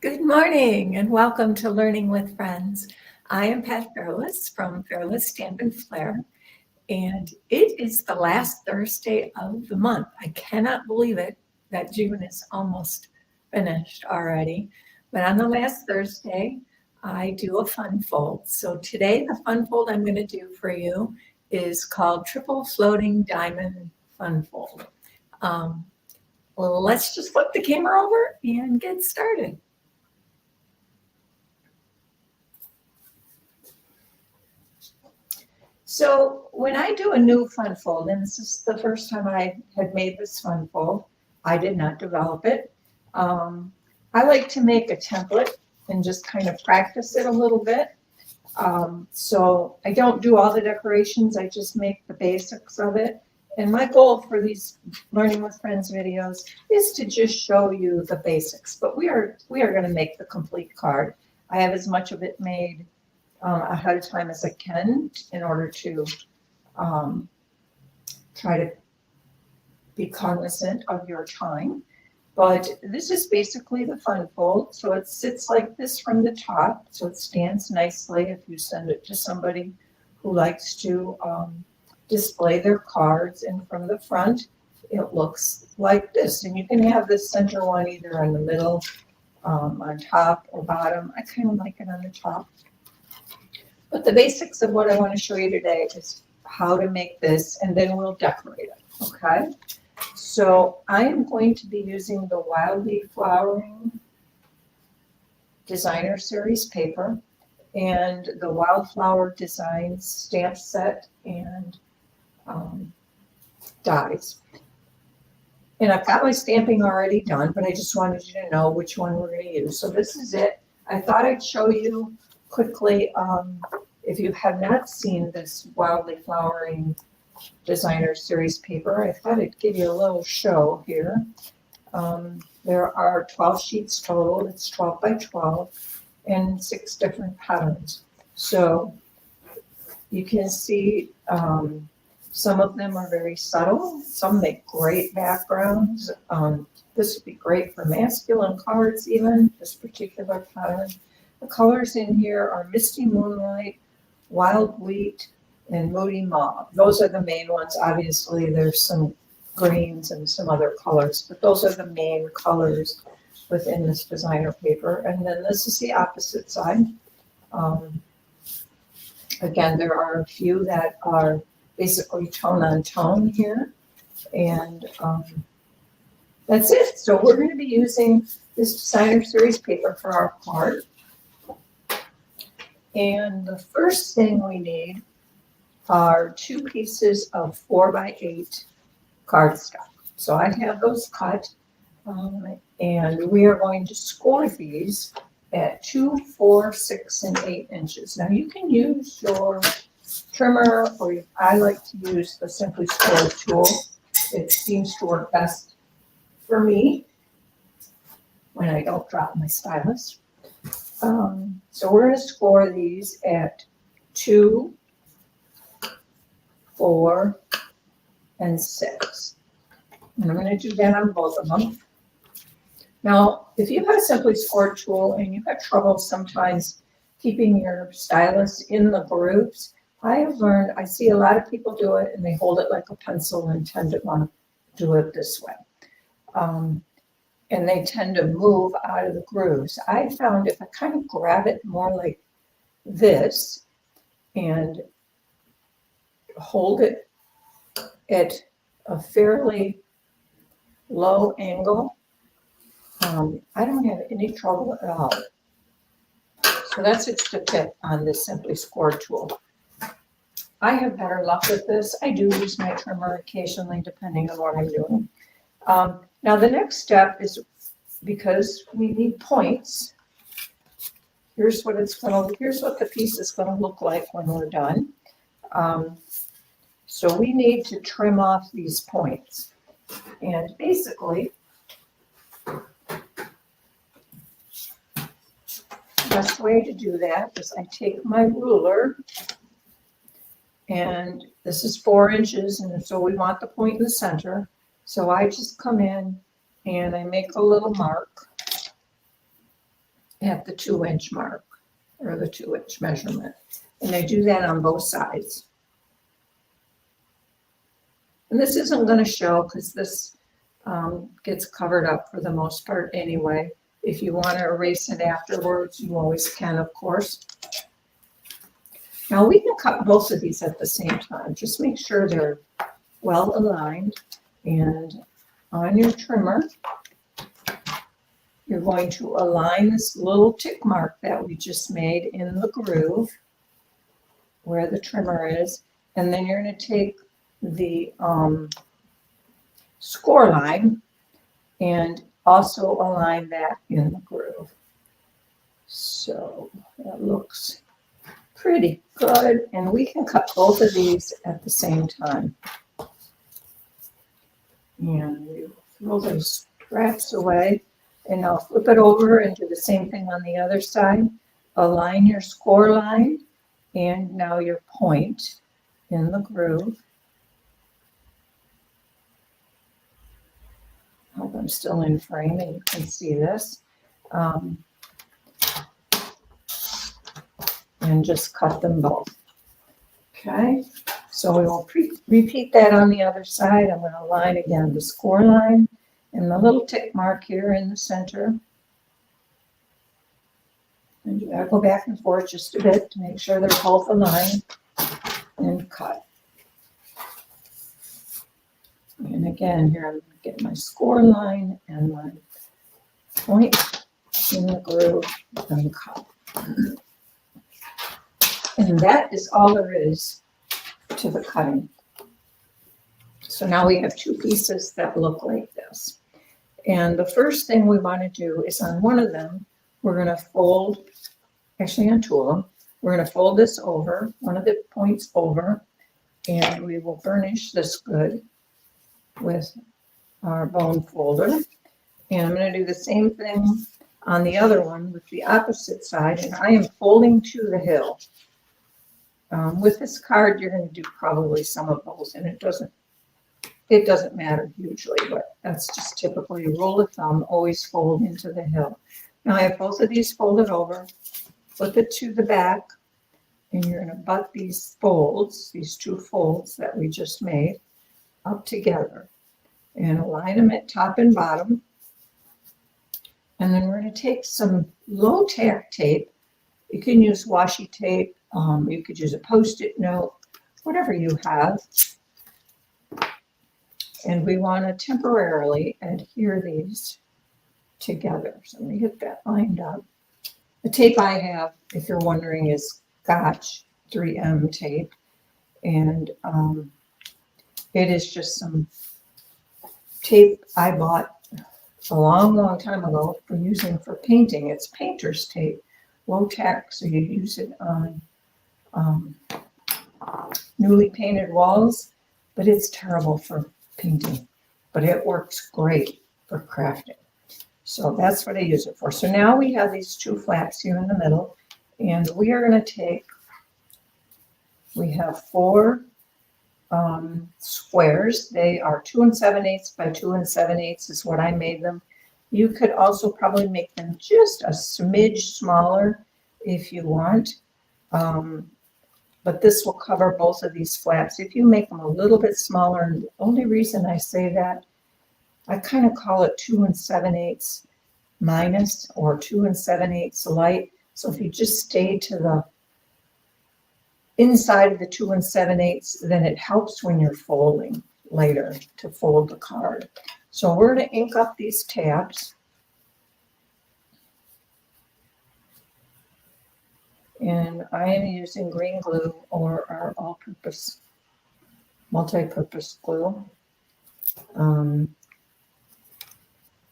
Good morning and welcome to Learning with Friends. I am Pat Fairless from Fairless Stampin Flair, and it is the last Thursday of the month. I cannot believe it that June is almost finished already. But on the last Thursday, I do a fun fold. So today, the fun fold I'm going to do for you is called Triple Floating Diamond Fun Fold. Let's just flip the camera over and get started. So when I do a new fun fold, and this is the first time I had made this fun fold, I did not develop it. I like to make a template and just kind of practice it a little bit. So I don't do all the decorations, I just make the basics of it. And my goal for these Learning with Friends videos is to just show you the basics, but we are going to make the complete card. I have as much of it made ahead of time as I can in order to try to be cognizant of your time. But this is basically the fun fold. So it sits like this from the top. So it stands nicely if you send it to somebody who likes to display their cards. And from the front, it looks like this. And you can have this center one either in the middle, on top or bottom. I kind of like it on the top. But the basics of what I want to show you today is how to make this, and then we'll decorate it, okay? So I am going to be using the Wildly Flowering Designer Series paper and the Wildflower Designs stamp set and dies. And I've got my stamping already done, but I just wanted you to know which one we're going to use. So this is it. I thought I'd show you quickly, if you have not seen this Wildly Flowering Designer Series paper, I thought I'd give you a little show here. There are 12 sheets total. It's 12 by 12 and 6 different patterns. So you can see some of them are very subtle. Some make great backgrounds. This would be great for masculine cards even, this particular pattern. The colors in here are Misty Moonlight, Wild Wheat, and Moody Mauve. Those are the main ones. Obviously, there's some greens and some other colors, but those are the main colors within this designer paper. And then this is the opposite side. Again, there are a few that are basically tone on tone here. And that's it. So we're going to be using this designer series paper for our card. And the first thing we need are 2 pieces of 4x8 cardstock. So I have those cut, and we are going to score these at 2, 4, 6, and 8 inches. Now you can use your trimmer, or I like to use the Simply Score tool. It seems to work best for me when I don't drop my stylus. So we're going to score these at 2, 4, and 6. And I'm going to do that on both of them. Now, if you have a Simply Score tool and you have trouble sometimes keeping your stylus in the grooves, I have learned, I see a lot of people do it and they hold it like a pencil and tend to want to do it this way. And they tend to move out of the grooves. I found if I kind of grab it more like this and hold it at a fairly low angle, I don't have any trouble at all. So that's just a tip on this Simply Score tool. I have better luck with this. I do use my trimmer occasionally depending on what I'm doing. Now the next step is, because we need points, here's what the piece is going to look like when we're done. So we need to trim off these points. And basically, the best way to do that is I take my ruler, and this is 4 inches, and so we want the point in the center. So I just come in and I make a little mark at the 2-inch mark or the 2-inch measurement. And I do that on both sides. And this isn't going to show because this gets covered up for the most part anyway. If you want to erase it afterwards, you always can, of course. Now we can cut both of these at the same time. Just make sure they're well aligned. And on your trimmer, you're going to align this little tick mark that we just made in the groove where the trimmer is. And then you're going to take the score line and also align that in the groove. So that looks pretty good. And we can cut both of these at the same time. And we throw those scraps away. And now flip it over and do the same thing on the other side. Align your score line and now your point in the groove. I hope I'm still in frame and you can see this. And just cut them both. Okay, so we will repeat that on the other side. I'm going to align again the score line and the little tick mark here in the center. And you gotta go back and forth just a bit to make sure they're both aligned and cut. And again, here I'm going to get my score line and my point in the groove and cut. And that is all there is to the cutting. So now we have two pieces that look like this. And the first thing we want to do is on one of them, we're going to fold, actually on two of them, we're going to fold this over, one of the points over, and we will burnish this good with our bone folder. And I'm going to do the same thing on the other one with the opposite side, and I am folding to the hill. With this card, you're going to do probably some of those, and it doesn't matter hugely, but that's just typically a rule of thumb, always fold into the hill. Now I have both of these folded over, flip it to the back, and you're going to butt these folds, these two folds that we just made, up together and align them at top and bottom. And then we're going to take some low tack tape. You can use washi tape, you could use a Post-it note, whatever you have. And we want to temporarily adhere these together. So let me get that lined up. The tape I have, if you're wondering, is Scotch 3M tape. And it is just some tape I bought a long time ago for using for painting. It's painter's tape, low tack, so you use it on newly painted walls, but it's terrible for painting, but it works great for crafting. So that's what I use it for. So now we have these two flaps here in the middle, and we are going to take, we have 4 squares. They are 2 7/8 by 2 7/8 is what I made them. You could also probably make them just a smidge smaller if you want. But this will cover both of these flaps. If you make them a little bit smaller, and the only reason I say that, I kind of call it 2 7/8 minus or 2 7/8 light. So if you just stay to the inside of the 2 7/8, then it helps when you're folding later to fold the card. So we're going to ink up these tabs. And I am using green glue or our all-purpose, multi-purpose glue.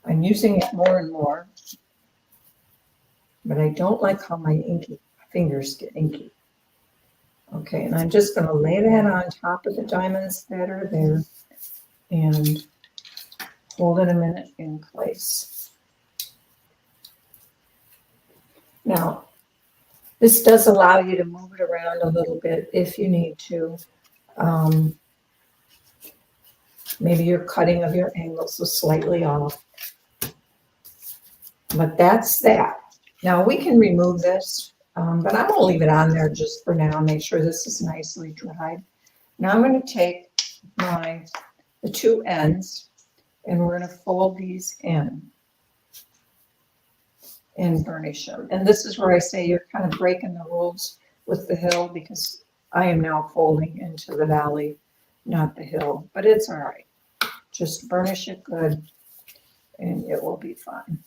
I'm using it more and more, but I don't like how my inky fingers get inky. Okay, and I'm just going to lay that on top of the diamonds that are there and hold it a minute in place. Now, this does allow you to move it around a little bit if you need to. Maybe your cutting of your angles is slightly off. But that's that. Now we can remove this, but I'm gonna leave it on there just for now, make sure this is nicely dried. Now I'm gonna take the two ends and we're gonna fold these in and burnish them. And this is where I say you're kind of breaking the rules with the hill because I am now folding into the valley, not the hill, but it's all right. Just burnish it good and it will be fine.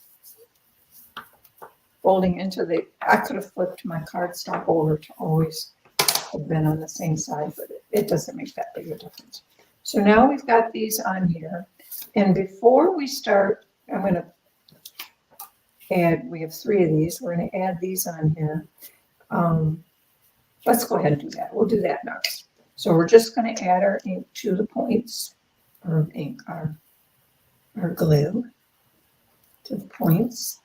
Folding into I could have flipped my cardstock over to always have been on the same side, but it doesn't make that big a difference. So now we've got these on here. And before we start, I'm going to add, we have 3 of these. We're going to add these on here. Let's go ahead and do that. We'll do that next. So we're just going to add our ink to the points, or ink, our glue to the points.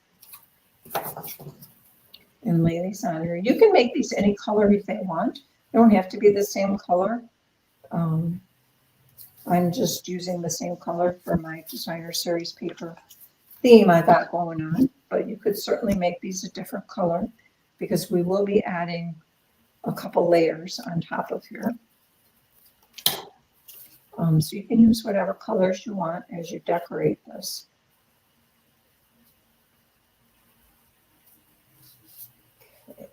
And lay these on here. You can make these any color if they want. They don't have to be the same color. I'm just using the same color for my designer series paper theme I got going on, but you could certainly make these a different color because we will be adding a couple layers on top of here. So you can use whatever colors you want as you decorate this. Okay.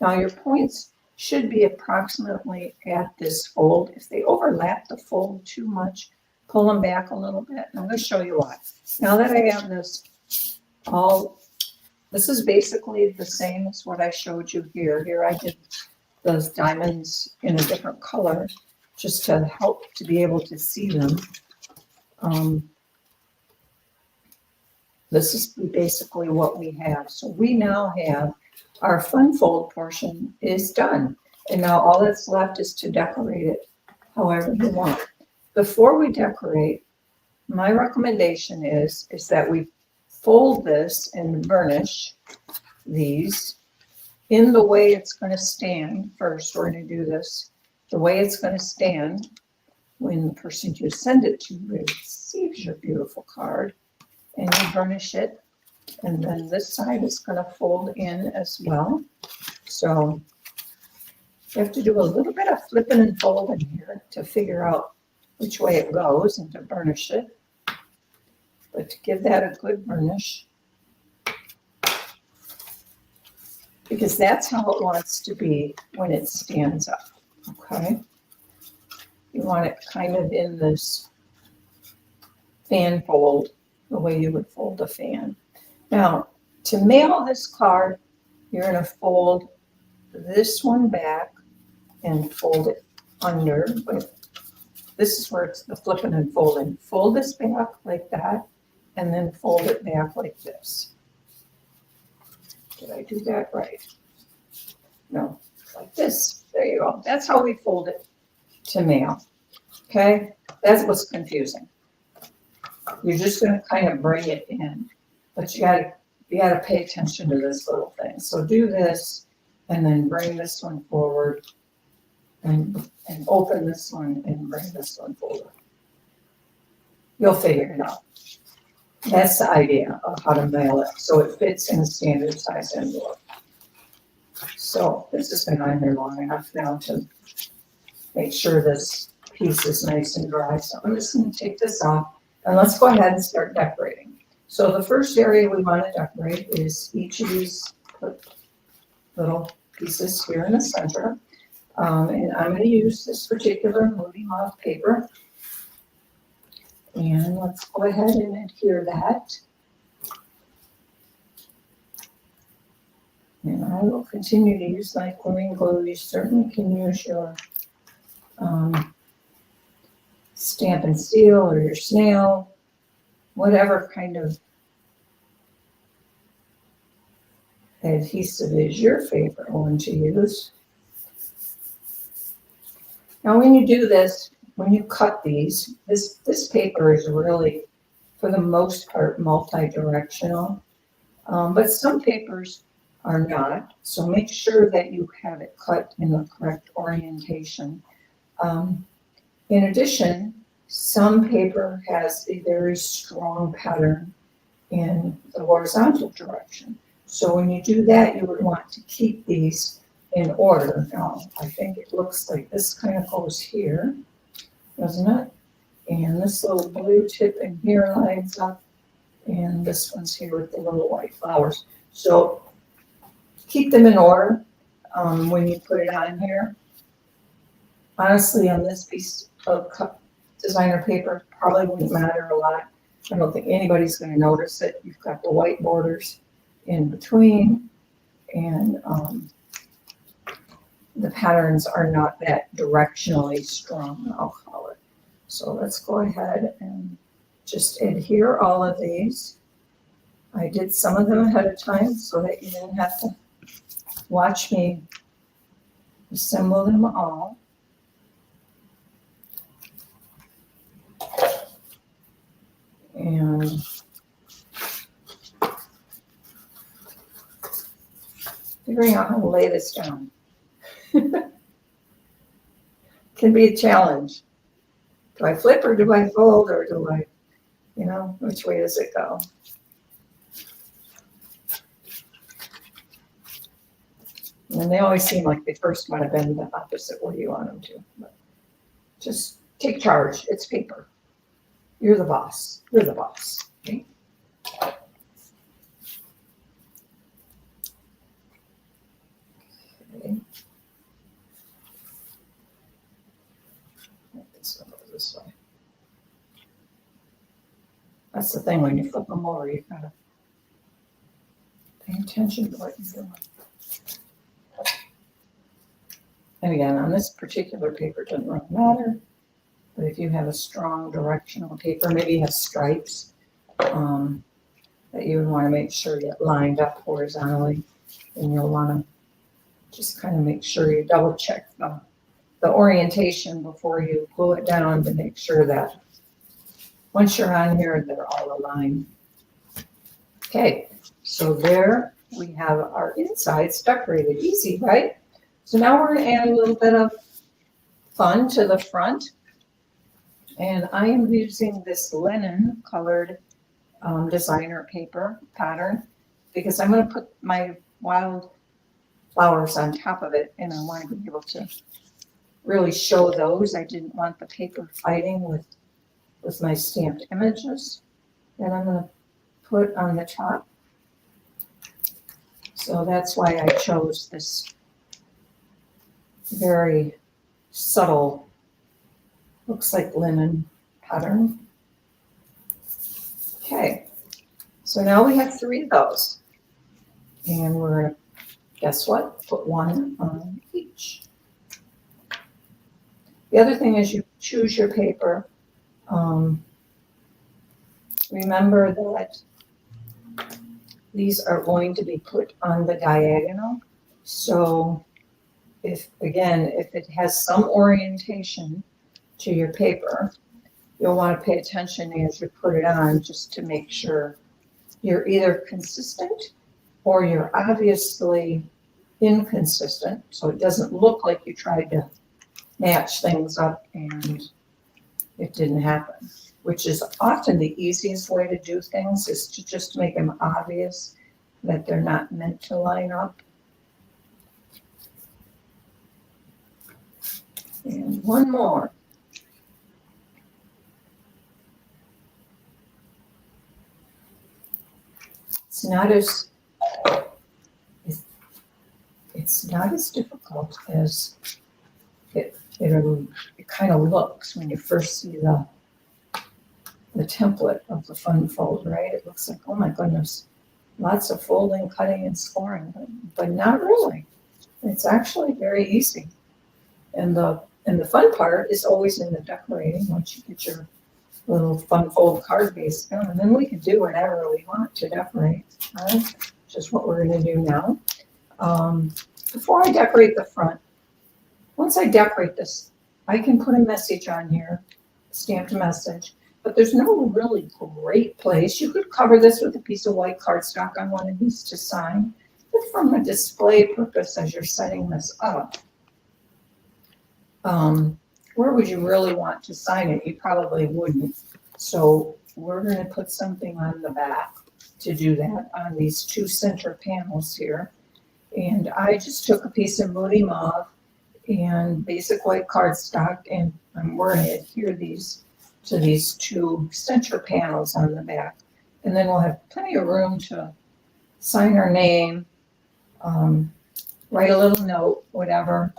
Now your points should be approximately at this fold. If they overlap the fold too much, pull them back a little bit. And I'm going to show you why. Now that I have this this is basically the same as what I showed you here. Here I did those diamonds in a different color just to help to be able to see them. This is basically what we have. So we now have our fun fold portion is done. And now all that's left is to decorate it however you want. Before we decorate, my recommendation is that we fold this and burnish these in the way it's going to stand. First, we're going to do this the way it's going to stand when the person you send it to receives your beautiful card, and you burnish it. And then this side is going to fold in as well. So you have to do a little bit of flipping and folding here to figure out which way it goes and to burnish it. But to give that a good burnish, because that's how it wants to be when it stands up, okay? You want it kind of in this fan fold, the way you would fold a fan. Now, to mail this card, you're going to fold this one back and fold it under. This is where it's the flipping and folding. Fold this back like that, and then fold it back like this. Did I do that right? No, like this. There you go. That's how we fold it to mail. Okay? That's what's confusing. You're just going to kind of bring it in. But you gotta pay attention to this little thing. So do this, and then bring this one forward, and open this one, and bring this one forward. You'll figure it out. That's the idea of how to mail it, so it fits in a standard size envelope. So this has been on here long enough now to make sure this piece is nice and dry. So I'm just going to take this off, and let's go ahead and start decorating. So the first area we want to decorate is each of these little pieces here in the center. And I'm going to use this particular Moody Moth paper. And let's go ahead and adhere that. And I will continue to use my chlorine glue. You certainly can use your Stampin' Steel or your snail, whatever kind of adhesive is your favorite one to use. Now when you do this, when you cut these, this paper is really, for the most part, multi-directional, but some papers are not, so make sure that you have it cut in the correct orientation. In addition, some paper has a very strong pattern in the horizontal direction. So when you do that, you would want to keep these in order. Now, I think it looks like this kind of goes here, doesn't it? And this little blue tip in here lines up, and this one's here with the little white flowers. So keep them in order when you put it on here. Honestly, on this piece of designer paper, probably wouldn't matter a lot. I don't think anybody's going to notice it. You've got the white borders in between, and the patterns are not that directionally strong, I'll call it. So let's go ahead and just adhere all of these. I did some of them ahead of time so that you didn't have to watch me assemble them all. And figuring out how to lay this down can be a challenge. Do I flip or do I fold or do I, which way does it go? And they always seem like they first want to bend the opposite way you want them to. But just take charge. It's paper. You're the boss. You're the boss. Okay? Okay. This one goes this way. That's the thing, when you flip them over, you gotta pay attention to what you're doing. And again, on this particular paper, it doesn't really matter. But if you have a strong directional paper, maybe you have stripes that you would want to make sure get lined up horizontally, and you'll want to just kind of make sure you double check the orientation before you glue it down to make sure that once you're on here, they're all aligned. Okay, so there we have our insides decorated. Easy, right? So now we're going to add a little bit of fun to the front. And I am using this linen colored designer paper pattern because I'm going to put my wild flowers on top of it, and I want to be able to really show those. I didn't want the paper fighting with my stamped images that I'm going to put on the top. So that's why I chose this very subtle, looks like linen pattern. Okay, so now we have 3 of those. And we're going to, guess what? Put one on each. The other thing is you choose your paper. Remember that these are going to be put on the diagonal. So if it has some orientation to your paper, you'll want to pay attention as you put it on just to make sure you're either consistent or you're obviously inconsistent, so it doesn't look like you tried to match things up and it didn't happen, which is often the easiest way to do things, is to just make them obvious that they're not meant to line up. And one more. It's not as difficult as it kind of looks when you first see the template of the fun fold, right? It looks like, oh my goodness, lots of folding, cutting, and scoring, but not really. It's actually very easy. And the fun part is always in the decorating. Once you get your little fun fold card base done, and then we can do whatever we want to decorate, right? Which is what we're going to do now. Before I decorate the front, once I decorate this, I can put a message on here, stamped message, but there's no really great place. You could cover this with a piece of white cardstock on one of these to sign, but from a display purpose as you're setting this up, where would you really want to sign it? You probably wouldn't. So we're going to put something on the back. to do that on these two center panels here. And I just took a piece of Moody Mauve and basic white cardstock, and I'm going to adhere these to these two center panels on the back. And then we'll have plenty of room to sign our name, write a little note, whatever.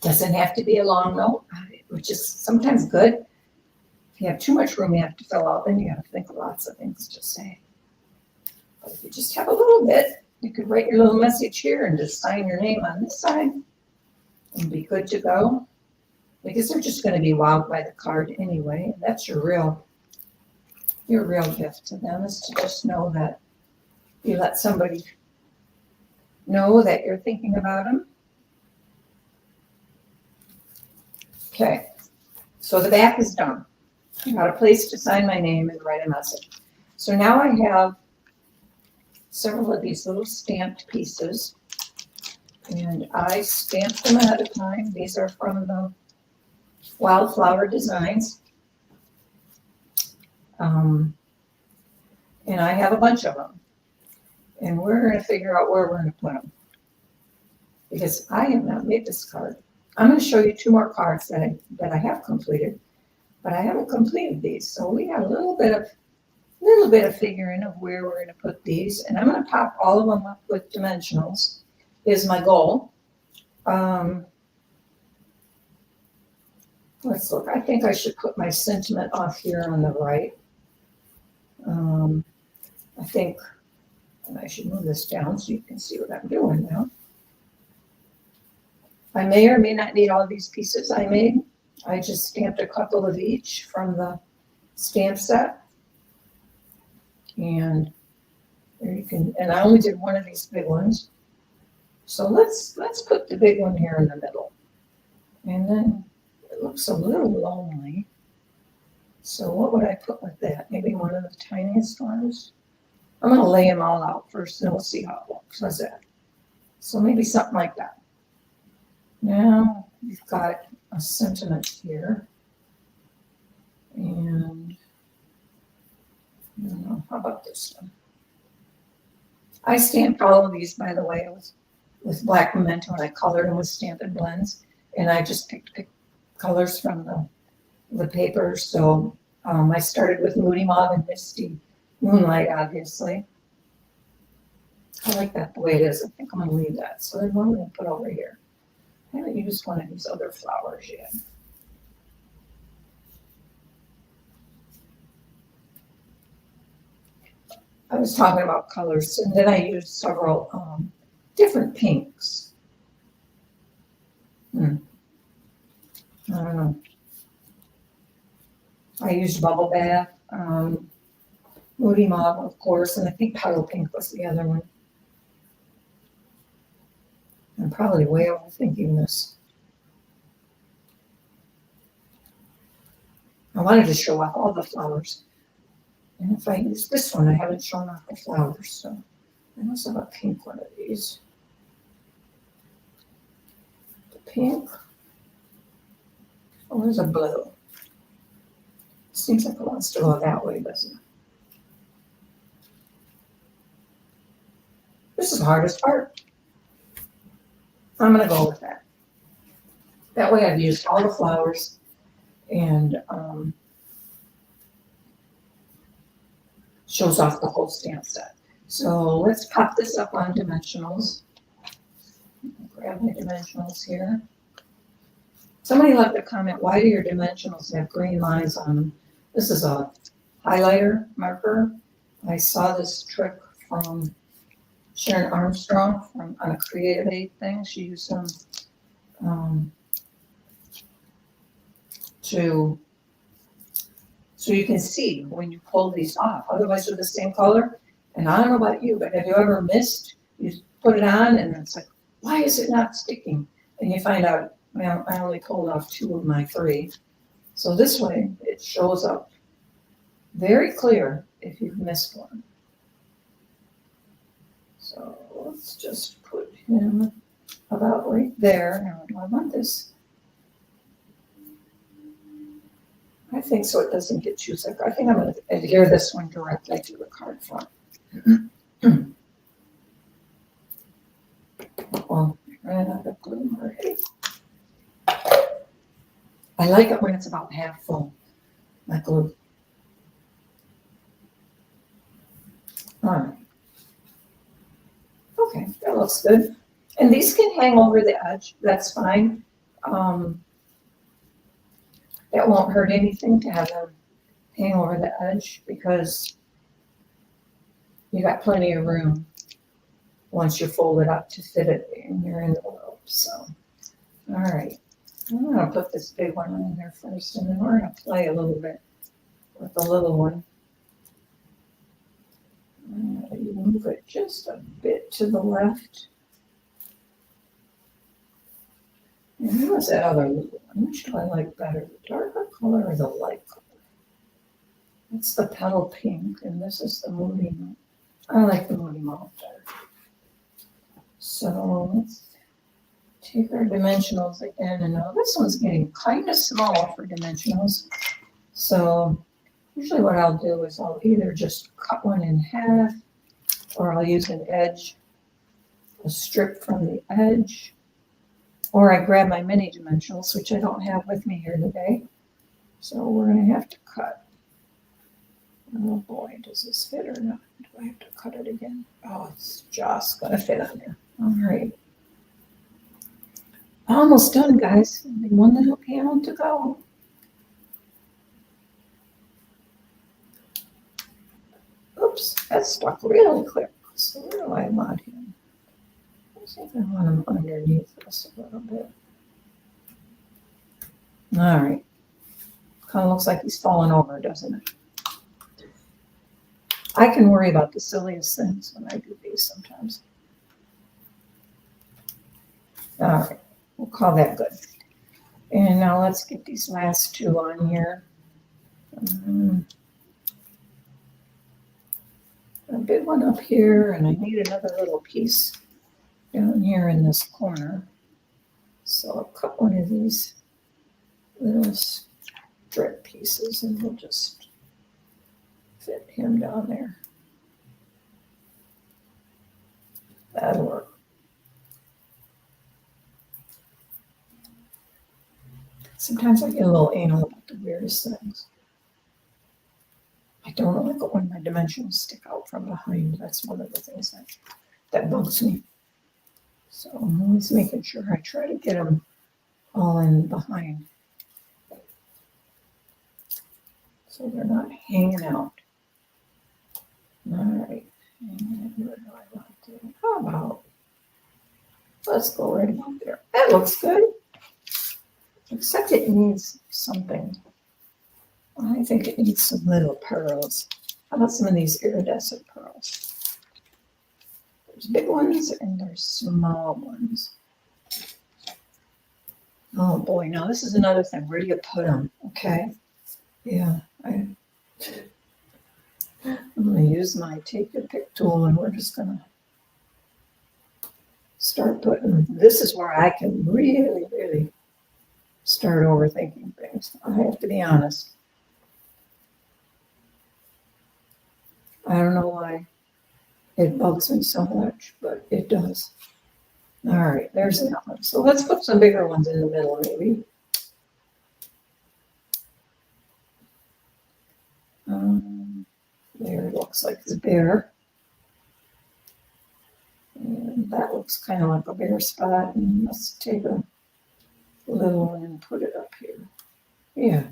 Doesn't have to be a long note, which is sometimes good. If you have too much room you have to fill out, then you have to think of lots of things to say. But if you just have a little bit, you could write your little message here and just sign your name on this side and be good to go. Because they're just going to be wowed by the card anyway. And that's your real gift to them, is to just know that you let somebody know that you're thinking about them. Okay, so the back is done. I got a place to sign my name and write a message. So now I have several of these little stamped pieces, and I stamped them ahead of time. These are from the Wildflower Designs. And I have a bunch of them. And we're going to figure out where we're going to put them. Because I have not made this card. I'm going to show you two more cards that I have completed. But I haven't completed these. So we got a little bit of figuring of where we're going to put these. And I'm going to pop all of them up with dimensionals, is my goal. Let's look. I think I should put my sentiment off here on the right. I think I should move this down so you can see what I'm doing now. I may or may not need all these pieces I made. I just stamped a couple of each from the stamp set. And there you can, and I only did one of these big ones. So let's put the big one here in the middle. And then it looks a little lonely. So what would I put with that? Maybe one of the tiniest ones? I'm going to lay them all out first and we'll see how it looks. How's that? So maybe something like that. Now we've got a sentiment here. And I don't know, how about this one? I stamped all of these, by the way, with black memento, and I colored them with Stampin' Blends. And I just picked colors from the paper. So I started with Moody Mauve and Misty Moonlight, obviously. I like that the way it is. I think I'm going to leave that. So then what am I going to put over here? I haven't used one of these other flowers yet. I was talking about colors, and then I used several different pinks. I don't know. I used Bubble Bath, Moody Mauve, of course, and I think Petal Pink was the other one. I'm probably way overthinking this. I wanted to show off all the flowers. And if I use this one, I haven't shown off the flowers, so I must have a pink one of these. The pink. Oh, there's a blue. Seems like it wants to go that way, doesn't it? This is the hardest part. I'm going to go with that. That way I've used all the flowers and shows off the whole stamp set. So let's pop this up on dimensionals. Grab my dimensionals here. Somebody left a comment, why do your dimensionals have green lines on them? This is a highlighter marker. I saw this trick from Sharon Armstrong on a Creative Aid thing. She used them so you can see when you pull these off. Otherwise they're the same color. And I don't know about you, but have you ever missed? You put it on and it's like, why is it not sticking? And you find out, well, I only pulled off 2 of my 3. So this way it shows up very clear if you've missed one. So let's just put him about right there. Now, do I want this? I think so it doesn't get too thick. I think I'm going to adhere this one directly to the card front. Well, I ran out of glue already. I like it when it's about half full, my glue. All right. Okay, that looks good. And these can hang over the edge, that's fine. That won't hurt anything to have them hang over the edge because you got plenty of room once you fold it up to fit it in your envelope. So, all right. I'm gonna put this big one on there first, and then we're gonna play a little bit with the little one. You move it just a bit to the left. And who was that other little one? Which do I like better, the darker color or the light color? It's the petal pink, and this is the Moody Mauve. I like the Moody Mauve better. So let's take our dimensionals again, and now this one's getting kind of small for dimensionals. So usually what I'll do is I'll either just cut one in half, or I'll use an edge, a strip from the edge, or I grab my mini dimensionals, which I don't have with me here today. So we're going to have to cut. Oh boy, does this fit or not? Do I have to cut it again? Oh, it's just going to fit on there. All right. Almost done, guys. Only one little panel to go. Oops, that stuck really quick. So where do I want him? I think I want him underneath this a little bit. All right. Kind of looks like he's falling over, doesn't it? I can worry about the silliest things when I do these sometimes. All right, we'll call that good. And now let's get these last two on here. A big one up here, and I need another little piece down here in this corner. So I'll cut one of these little strip pieces, and we'll just fit him down there. That'll work. Sometimes I get a little anal about the weirdest things. I don't like it when my dimensions stick out from behind. That's one of the things that bugs me. So I'm always making sure I try to get them all in behind, so they're not hanging out. All right, and where do I want to? How about, let's go right about there. That looks good, except it needs something. I think it needs some little pearls. How about some of these iridescent pearls? There's big ones and there's small ones. Oh boy, now this is another thing. Where do you put them? Okay. Yeah, I'm going to use my take your pick tool, and we're just going to start putting, this is where I can really, really start overthinking things. I have to be honest. I don't know why it bugs me so much, but it does. All right, there's that one. So let's put some bigger ones in the middle, maybe. There it looks like the bear. And that looks kind of like a bare spot. And let's take a little one and put it up here. Yeah.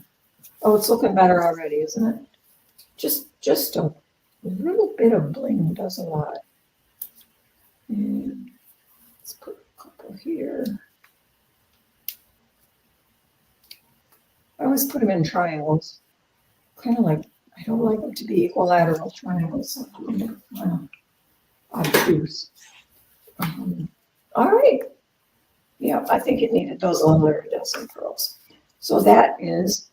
Oh, it's looking better already, isn't it? Just a little bit of bling does a lot. And let's put a couple here. I always put them in triangles. Kind of like, I don't like them to be equilateral triangles. Obtuse. All right. Yeah, I think it needed those little iridescent pearls. So that is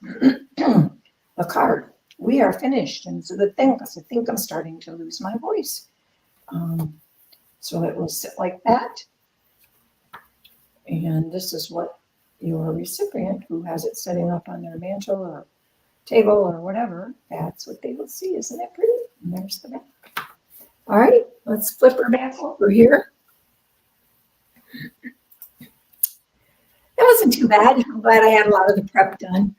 a card. We are finished, and it's a good thing because I think I'm starting to lose my voice. So it will sit like that. And this is what your recipient, who has it setting up on their mantle or table or whatever, that's what they will see. Isn't that pretty? And there's the back. All right, let's flip her back over here. That wasn't too bad. I'm glad I had a lot of the prep done.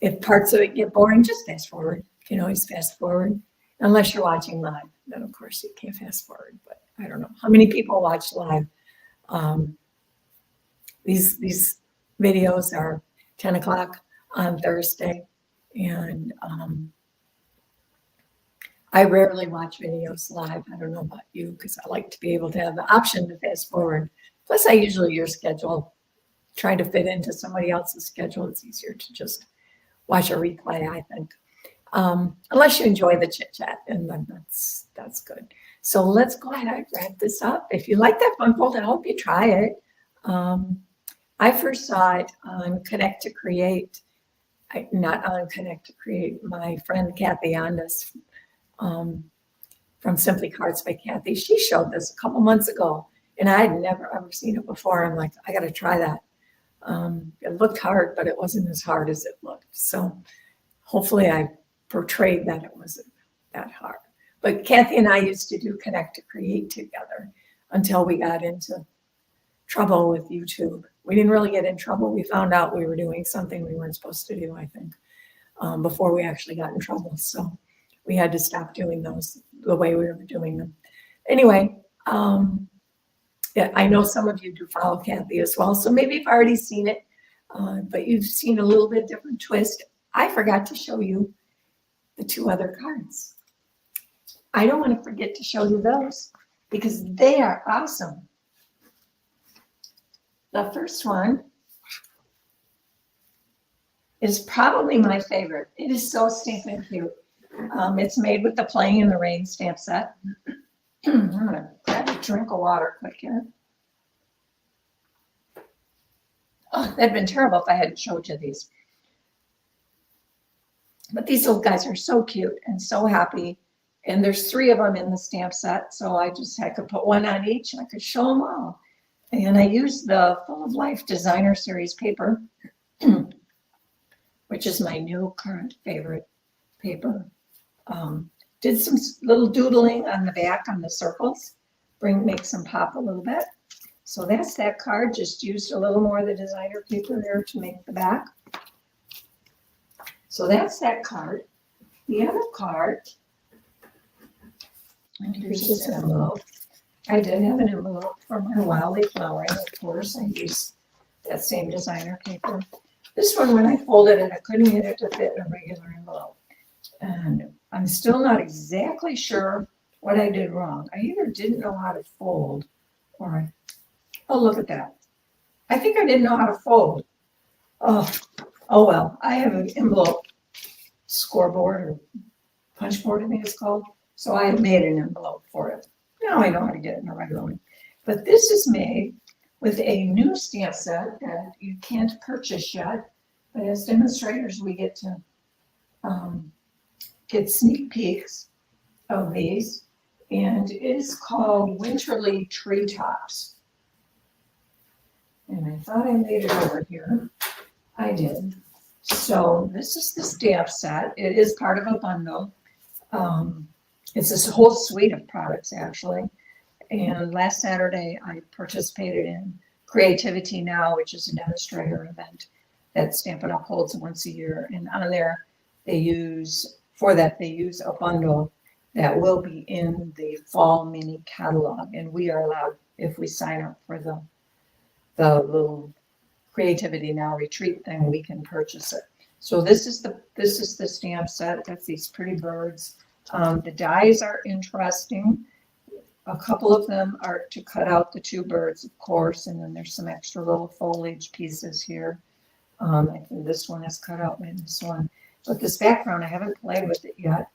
If parts of it get boring, just fast forward. You can always fast forward, unless you're watching live. Then, of course, you can't fast forward. But I don't know how many people watch live. These videos are 10 o'clock on Thursday, and I rarely watch videos live. I don't know about you, because I like to be able to have the option to fast forward. Plus, I usually your schedule, trying to fit into somebody else's schedule. It's easier to just watch a replay, I think. Unless you enjoy the chit chat, and then that's good. So let's go ahead and wrap this up. If you like that fun fold, I hope you try it. I first saw it on Connect to Create, not on Connect to Create. My friend Kathy Ondas from Simply Cards by Kathy, she showed this a couple months ago, and I had never ever seen it before. I'm like, I got to try that. It looked hard, but it wasn't as hard as it looked. So hopefully I portrayed that it wasn't that hard. But Kathy and I used to do Connect to Create together until we got into trouble with YouTube. We didn't really get in trouble. We found out we were doing something we weren't supposed to do, I think, before we actually got in trouble. So we had to stop doing those the way we were doing them. Anyway, yeah, I know some of you do follow Kathy as well, so maybe you've already seen it, but you've seen a little bit different twist. I forgot to show you the two other cards. I don't want to forget to show you those because they are awesome. The first one is probably my favorite. It is so stinking cute. It's made with the Playing in the Rain stamp set. I'm going to grab a drink of water quick here. Oh, that'd been terrible if I hadn't showed you these. But these little guys are so cute and so happy. And there's 3 of them in the stamp set. So I could put one on each and I could show them all. And I used the Full of Life Designer Series paper, which is my new current favorite paper. Did some little doodling on the back on the circles, make some pop a little bit. So that's that card. Just used a little more of the designer paper there to make the back. So that's that card. The other card, here's this envelope. I did have an envelope for my wildly flowering. Of course, I used that same designer paper. This one, when I folded it, I couldn't get it to fit in a regular envelope. And I'm still not exactly sure what I did wrong. I either didn't know how to fold or, oh, look at that. I think I didn't know how to fold. Oh well, I have an envelope scoreboard or punch board, I think it's called. So I made an envelope for it. Now I know how to get it in a regular one. But this is made with a new stamp set that you can't purchase yet. But as demonstrators, we get to get sneak peeks of these. And it is called Winterly Treetops. And I thought I made it over here. I did. So this is the stamp set. It is part of a bundle. It's this whole suite of products, actually. And last Saturday, I participated in Creativity Now, which is a demonstrator event that Stampin' Up! Holds once a year. And on there, they use a bundle that will be in the fall mini catalog. And we are allowed, if we sign up for the little Creativity Now retreat thing, we can purchase it. So this is the stamp set. That's these pretty birds. The dies are interesting. A couple of them are to cut out the 2 birds, of course, and then there's some extra little foliage pieces here. I think this one is cut out by this one. But this background, I haven't played with it yet,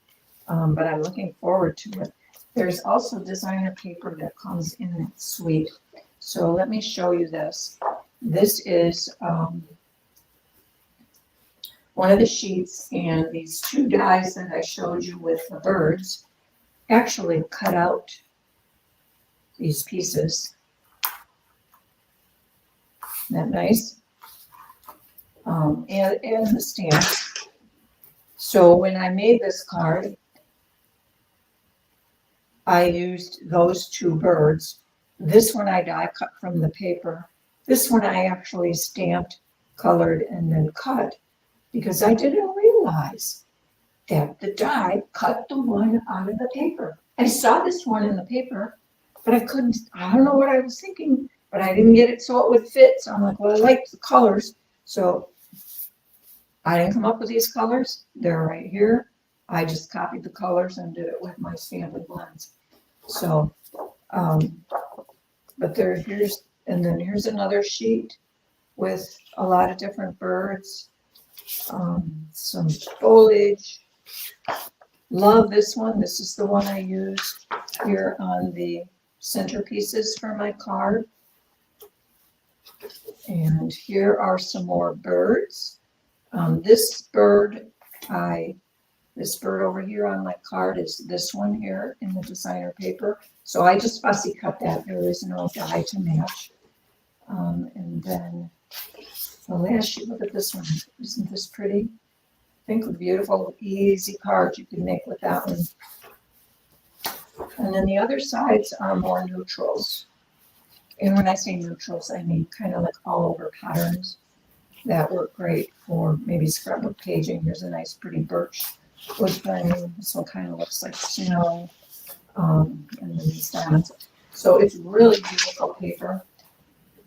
but I'm looking forward to it. There's also designer paper that comes in that suite. So let me show you this. This is one of the sheets, and these 2 dies that I showed you with the birds actually cut out these pieces. Isn't that nice? and the stamps. So when I made this card, I used those two birds. This one I die cut from the paper. This one I actually stamped, colored, and then cut because I didn't realize that the die cut the one out of the paper. I saw this one in the paper, but I don't know what I was thinking, but I didn't get it so it would fit. So I'm like, well, I like the colors. So I didn't come up with these colors. They're right here. I just copied the colors and did it with my Stampin' blends. So, but here's another sheet with a lot of different birds, some foliage. Love this one. This is the one I used here on the centerpieces for my card. And here are some more birds. This bird over here on my card is this one here in the designer paper. So I just fussy cut that. There is no die to match. And then the last sheet, look at this one. Isn't this pretty? Think of beautiful, easy cards you can make with that one. And then the other sides are more neutrals. And when I say neutrals, I mean kind of like all over patterns that work great for maybe scrapbook paging. Here's a nice pretty birch wood frame. This one kind of looks like snow. And then these diamonds. So it's really beautiful paper.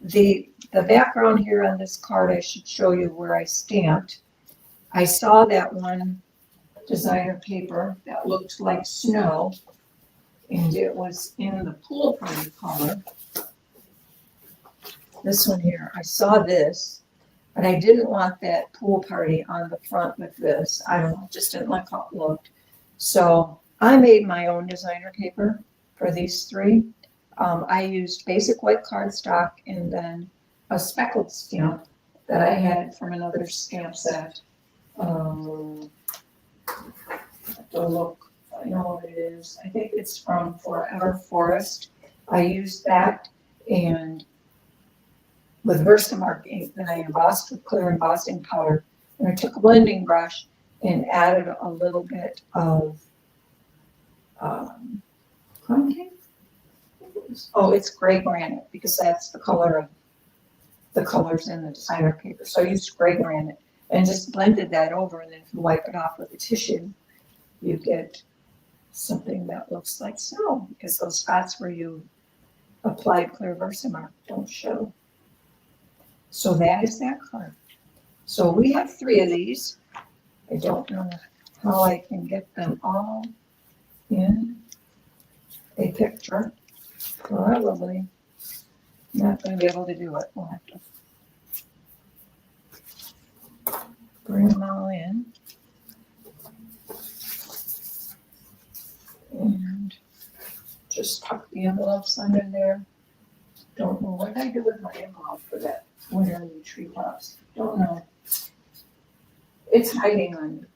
The background here on this card, I should show you where I stamped. I saw that one designer paper that looked like snow, and it was in the pool party color. This one here, I saw this, but I didn't want that pool party on the front with this. I don't know, just didn't like how it looked. So I made my own designer paper for these three. I used basic white cardstock and then a speckled stamp that I had from another stamp set. Don't look, I know what it is. I think it's from Forever Forest. I used that and with Versamark ink that I embossed with clear embossing powder. And I took a blending brush and added a little bit of it's gray granite because that's the color of the colors in the designer paper. So I used gray granite and just blended that over, and then if you wipe it off with a tissue, you get something that looks like snow because those spots where you applied clear Versamark don't show. So that is that card. So we have 3 of these. I don't know how I can get them all in a picture. Probably not going to be able to do it. We'll have to bring them all in. And just tuck the envelopes under there. Don't know what I do with my envelope for that winter in the treetops. Don't know. It's hiding on you.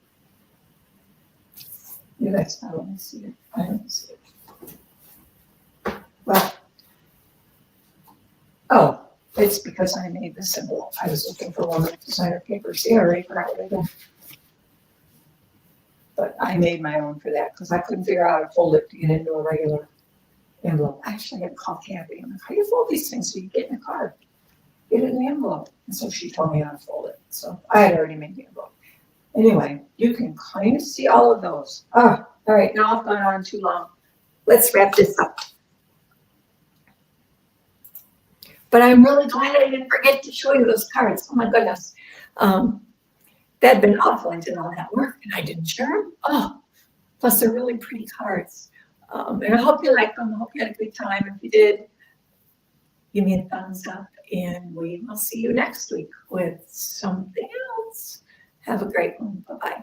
You guys probably see it. I don't see it. Well, oh, it's because I made this envelope. I was looking for one with designer paper. See, I already forgot what I did. But I made my own for that because I couldn't figure out how to fold it to get into a regular envelope. I actually had to call Kathy. I'm like, how do you fold these things so you get in a card? Get it in the envelope. And so she told me how to fold it. So I had already made the envelope. Anyway, you can kind of see all of those. Oh, all right, now I've gone on too long. Let's wrap this up. But I'm really glad I didn't forget to show you those cards. Oh my goodness. That'd been awful. I did all that work and I didn't share them. Oh, plus they're really pretty cards. And I hope you liked them. I hope you had a good time. If you did, give me a thumbs up and we will see you next week with something else. Have a great one. Bye-bye.